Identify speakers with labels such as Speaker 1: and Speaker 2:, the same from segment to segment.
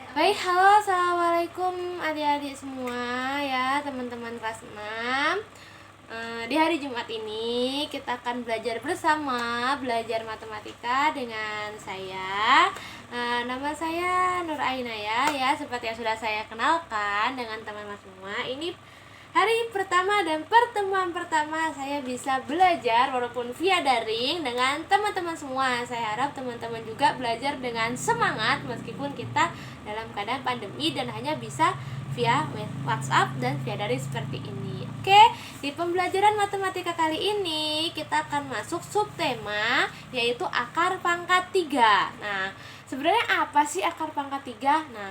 Speaker 1: Baik, halo, assalamualaikum adik-adik semua ya, teman-teman kelas 6. Di hari Jumat ini kita akan belajar bersama, belajar matematika dengan saya. Nama saya Nur Ainaya ya, seperti yang sudah saya kenalkan dengan teman-teman semua. Ini hari pertama dan pertemuan pertama saya bisa belajar walaupun via daring dengan teman-teman semua. Saya harap teman-teman juga belajar dengan semangat meskipun kita dalam keadaan pandemi dan hanya bisa via WhatsApp dan via daring seperti ini. Oke, di pembelajaran matematika kali ini kita akan masuk subtema yaitu akar pangkat 3. Nah, sebenarnya apa sih akar pangkat 3? Nah,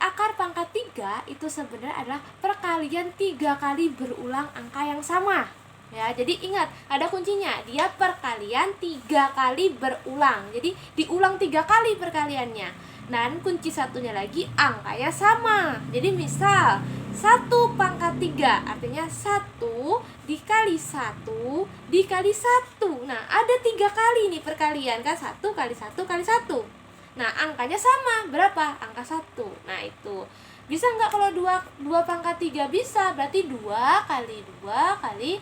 Speaker 1: akar pangkat 3 itu sebenarnya adalah perkalian 3 kali berulang angka yang sama. Ya, jadi ingat, ada kuncinya. Dia perkalian 3 kali berulang. Jadi diulang 3 kali perkaliannya. Dan kunci satunya lagi angkanya sama. Jadi misal 1 pangkat 3 artinya 1 dikali 1 dikali 1. Nah, ada 3 kali nih perkalian kan, 1 kali 1 kali 1. Nah, angkanya sama, berapa? Angka 1. Nah, itu. Bisa nggak kalau 2 pangkat 3? Bisa, berarti 2 kali 2 kali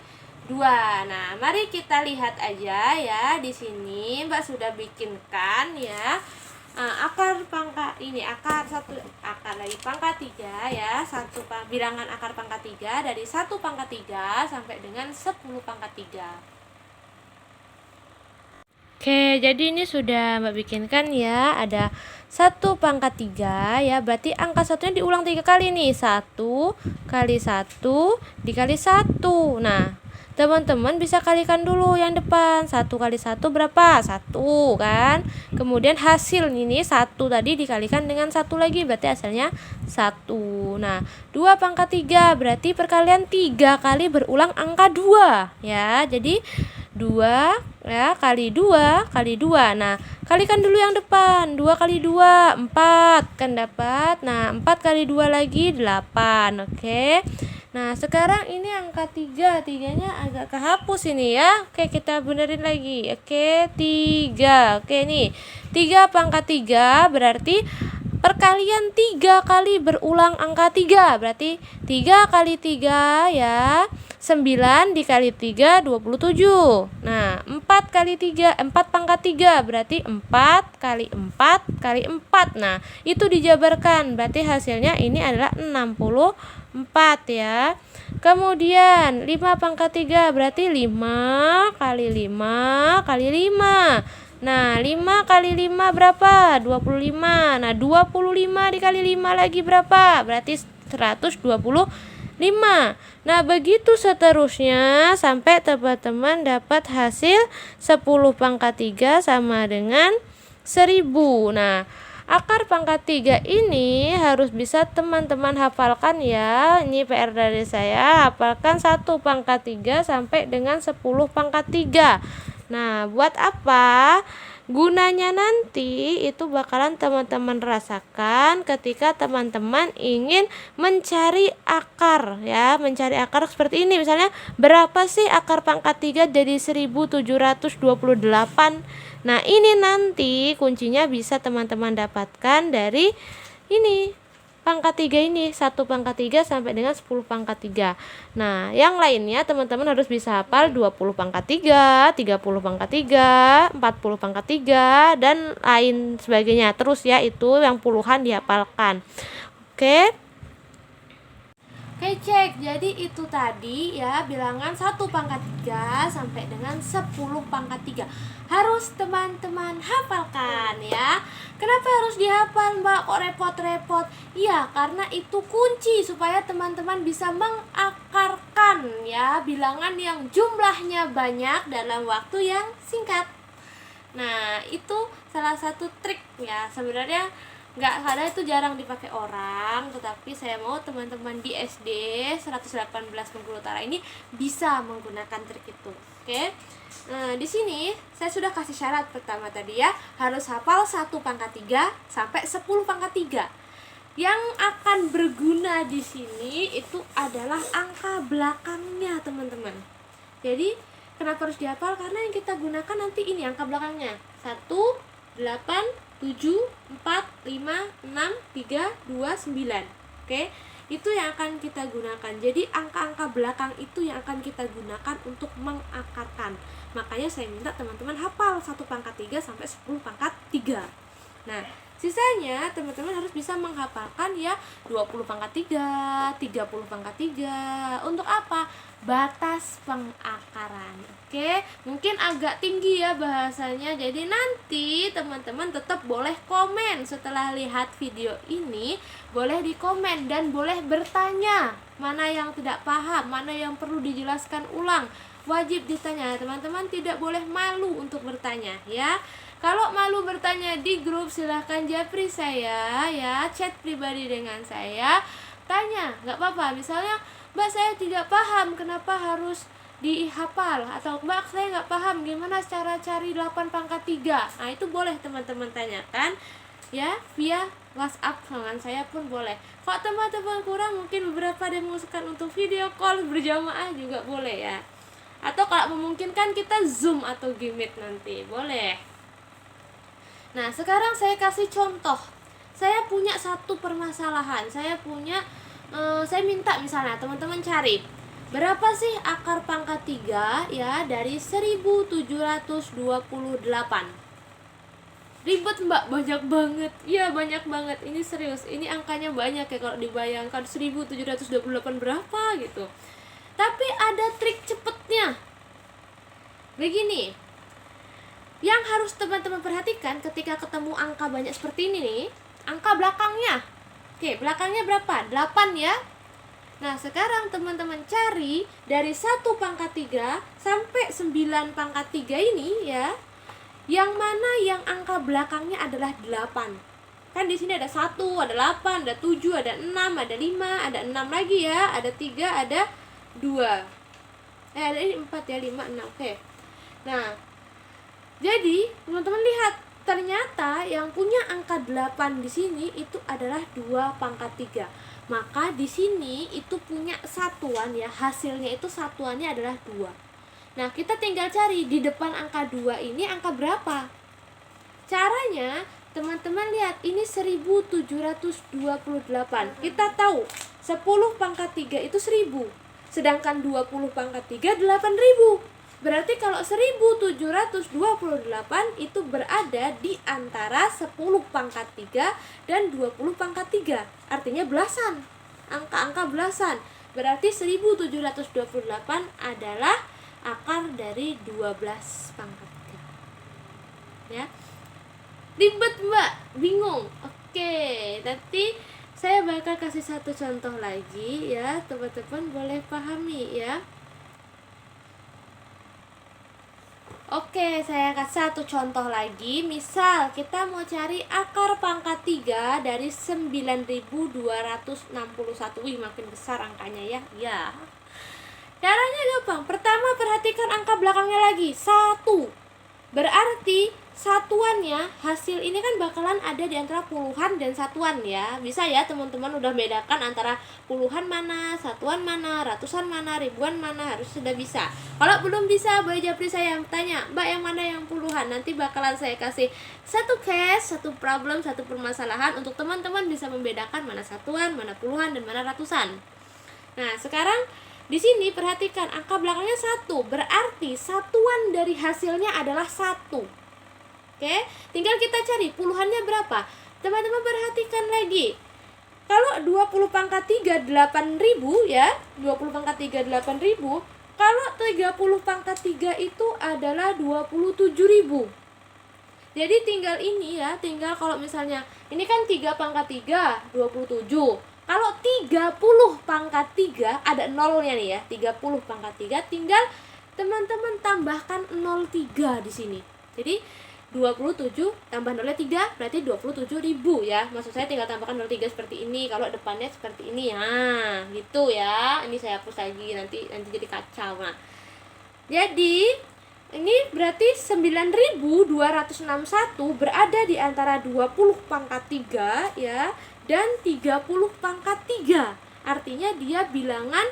Speaker 1: 2. Nah, mari kita lihat aja ya. Di sini Mbak sudah bikinkan ya. Akar pangkat ini, akar lagi pangkat 3 ya. Bilangan akar pangkat 3 dari 1 pangkat 3 sampai dengan 10 pangkat 3. Oke, jadi ini sudah Mbak bikinkan ya. Ada 1 pangkat 3 ya. Berarti angka satunya diulang 3 kali nih. 1 kali 1 dikali 1. Nah, teman-teman bisa kalikan dulu yang depan. 1 kali 1 berapa? 1 kan. Kemudian hasil ini 1 tadi dikalikan dengan 1 lagi. Berarti hasilnya 1. Nah, 2 pangkat 3 berarti perkalian 3 kali berulang angka 2 ya. Jadi 2 ya kali 2 kali 2. Nah, kalikan dulu yang depan. 2 kali 2 4 kan dapat. Nah, 4 kali 2 lagi 8. Oke. Nah, sekarang ini angka 3. 3-nya agak kehapus ini ya. Oke, kita benerin lagi. Oke, 3. Oke nih. 3 pangkat 3 berarti perkalian 3 kali berulang angka 3. Berarti 3 kali 3 ya. 9 dikali 3 27. Nah, 4 kali 3 4 pangkat 3 berarti 4 kali 4 kali 4. Nah, itu dijabarkan. Berarti hasilnya ini adalah 64 ya. Kemudian 5 pangkat 3 berarti 5 kali 5 kali 5. Nah, 5 kali 5 berapa? 25. Nah, 25 dikali 5 lagi berapa? Berarti 125. Nah, begitu seterusnya sampai teman-teman dapat hasil 10 pangkat 3 sama dengan 1000. Nah, akar pangkat 3 ini harus bisa teman-teman hafalkan ya. Ini PR dari saya, hafalkan 1 pangkat 3 sampai dengan 10 pangkat 3. Nah, buat apa? Gunanya nanti itu bakalan teman-teman rasakan ketika teman-teman ingin mencari akar ya, mencari akar seperti ini. Misalnya, berapa sih akar pangkat 3 dari 1728? Nah, ini nanti kuncinya bisa teman-teman dapatkan dari ini. Pangkat 3 ini 1 pangkat 3 sampai dengan 10 pangkat 3. Nah, yang lainnya teman-teman harus bisa hafal 20 pangkat 3, 30 pangkat 3, 40 pangkat 3 dan lain sebagainya. Terus ya, itu yang puluhan dihafalkan. Oke. Oke, cek. Jadi itu tadi ya bilangan 1 pangkat 3 sampai dengan 10 pangkat 3. Harus teman-teman hafalkan ya. Kenapa harus dihafal, Mbak? Kok repot-repot? Iya, karena itu kunci supaya teman-teman bisa mengakarkan ya bilangan yang jumlahnya banyak dalam waktu yang singkat. Nah, itu salah satu trik ya. Sebenarnya nggak ada, itu jarang dipakai orang, tetapi saya mau teman-teman di SD 118 Bengkulu Utara ini bisa menggunakan trik itu. Oke. Nah, di sini saya sudah kasih syarat pertama tadi ya, harus hafal 1 pangkat 3 sampai 10 pangkat 3. Yang akan berguna di sini itu adalah angka belakangnya, teman-teman. Jadi, kenapa harus dihafal? Karena yang kita gunakan nanti ini angka belakangnya. 1, 8, 7, 4, 5, 6, 3, 2, 9. Oke, itu yang akan kita gunakan. Jadi angka-angka belakang itu yang akan kita gunakan untuk mengakarkan. Makanya saya minta teman-teman hafal 1 pangkat 3 sampai 10 pangkat 3. Nah, sisanya teman-teman harus bisa menghafalkan ya 20 pangkat 3, 30 pangkat 3. Untuk apa? Batas pengakaran. Oke, mungkin agak tinggi ya bahasanya. Jadi nanti teman-teman tetap boleh komen setelah lihat video ini, boleh dikomen dan boleh bertanya. Mana yang tidak paham, mana yang perlu dijelaskan ulang. Wajib ditanya, teman-teman tidak boleh malu untuk bertanya ya. Kalau malu bertanya di grup, silahkan japri saya ya, chat pribadi dengan saya, tanya, nggak apa-apa. Misalnya, Mbak saya tidak paham kenapa harus dihafal, atau Mbak saya nggak paham gimana cara cari 8 pangkat 3. Nah itu boleh teman-teman tanyakan ya via WhatsApp dengan saya pun boleh. Kalau teman-teman kurang, mungkin beberapa ada yang mengusulkan untuk video call berjamaah juga boleh ya. Atau kalau memungkinkan kita Zoom atau Gmeet nanti, boleh. Nah, sekarang saya kasih contoh. Saya punya satu permasalahan. Saya minta misalnya teman-teman cari berapa sih akar pangkat 3 ya dari 1728. Ribet Mbak, banyak banget. Iya, banyak banget. Ini serius. Ini angkanya banyak ya kalau dibayangkan 1728 berapa gitu. Tapi ada trik cepetnya. Begini. Yang harus teman-teman perhatikan ketika ketemu angka banyak seperti ini nih, angka belakangnya. Oke, belakangnya berapa? 8 ya. Nah, sekarang teman-teman cari dari 1 pangkat 3 sampai 9 pangkat 3 ini ya. Yang mana yang angka belakangnya adalah 8. Kan di sini ada 1, ada 8, ada 7, ada 6, ada 5, ada 6 lagi ya, ada 3, ada 2. Ada ini 4 ya, 5, 6. Oke. Nah, jadi teman-teman lihat, ternyata yang punya angka 8 di sini itu adalah 2 pangkat 3. Maka di sini itu punya satuan ya, hasilnya itu satuannya adalah 2. Nah, kita tinggal cari di depan angka 2 ini angka berapa. Caranya, teman-teman lihat, ini 1728. Kita tahu 10 pangkat 3 itu 1000. Sedangkan 20 pangkat 3 8000. Berarti kalau 1728 itu berada di antara 10 pangkat 3 dan 20 pangkat 3. Artinya belasan. Angka-angka belasan. Berarti 1728 adalah akar dari 12 pangkat 3. Ya. Ribet Mbak? Bingung? Oke, nanti saya bakal kasih satu contoh lagi ya. Teman-teman boleh pahami ya. Oke, saya kasih satu contoh lagi. Misal kita mau cari akar pangkat 3 dari 9261. Wih, makin besar angkanya ya. Ya. Caranya gampang. Pertama, perhatikan angka belakangnya lagi. 1. Berarti satuannya, hasil ini kan bakalan ada di antara puluhan dan satuan ya. Bisa ya teman-teman udah bedakan antara puluhan mana, satuan mana, ratusan mana, ribuan mana, harus sudah bisa. Kalau belum bisa, boleh japri saya yang tanya, Mbak yang mana yang puluhan. Nanti bakalan saya kasih satu case, satu problem, satu permasalahan untuk teman-teman bisa membedakan mana satuan, mana puluhan, dan mana ratusan. Nah, sekarang di sini perhatikan angka belakangnya 1, berarti satuan dari hasilnya adalah 1. Oke, tinggal kita cari puluhannya berapa. Teman-teman perhatikan lagi. Kalau 20 pangkat 3 8000 ya, 20 pangkat 3 8000. Kalau 30 pangkat 3 itu adalah 27.000. Jadi tinggal ini ya, tinggal kalau misalnya ini kan 3 pangkat 3 27. Kalau 30 pangkat 3 ada nolnya nih ya, 30 pangkat 3 tinggal teman-teman tambahkan 03 di sini. Jadi 27 tambah 0 3 berarti 27.000 ya. Maksud saya tinggal tambahkan 03 seperti ini. Kalau depannya seperti ini ya, gitu ya. Ini saya hapus lagi nanti jadi kacau. Nah, jadi ini berarti 9261 berada di antara 20 pangkat 3 ya dan 30 pangkat 3. Artinya dia bilangan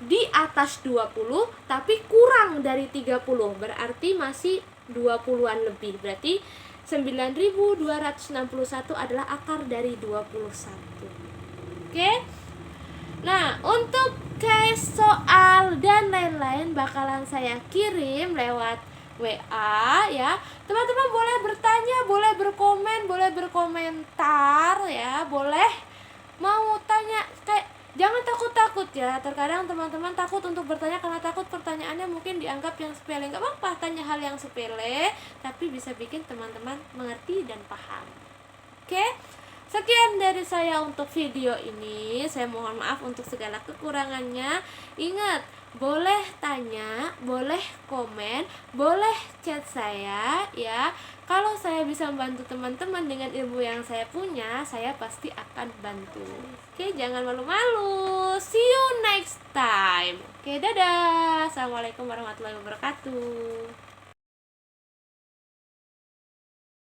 Speaker 1: di atas 20 tapi kurang dari 30. Berarti masih 20-an lebih. Berarti 9.261 adalah akar dari 21. Oke? Nah, untuk case soal dan lain-lain bakalan saya kirim lewat WA ya. Teman-teman boleh bertanya, boleh berkomen, boleh berkomentar ya, boleh mau tanya, kayak jangan takut-takut ya. Terkadang teman-teman takut untuk bertanya karena takut pertanyaannya mungkin dianggap yang sepele. Nggak apa-apa tanya hal yang sepele, tapi bisa bikin teman-teman mengerti dan paham. Oke? Sekian dari saya untuk video ini. Saya mohon maaf untuk segala kekurangannya. Ingat, boleh tanya, boleh komen, boleh chat saya ya. Kalau saya bisa membantu teman-teman dengan ilmu yang saya punya, saya pasti akan bantu. Oke, jangan malu-malu. See you next time. Oke, dadah. Assalamualaikum warahmatullahi wabarakatuh.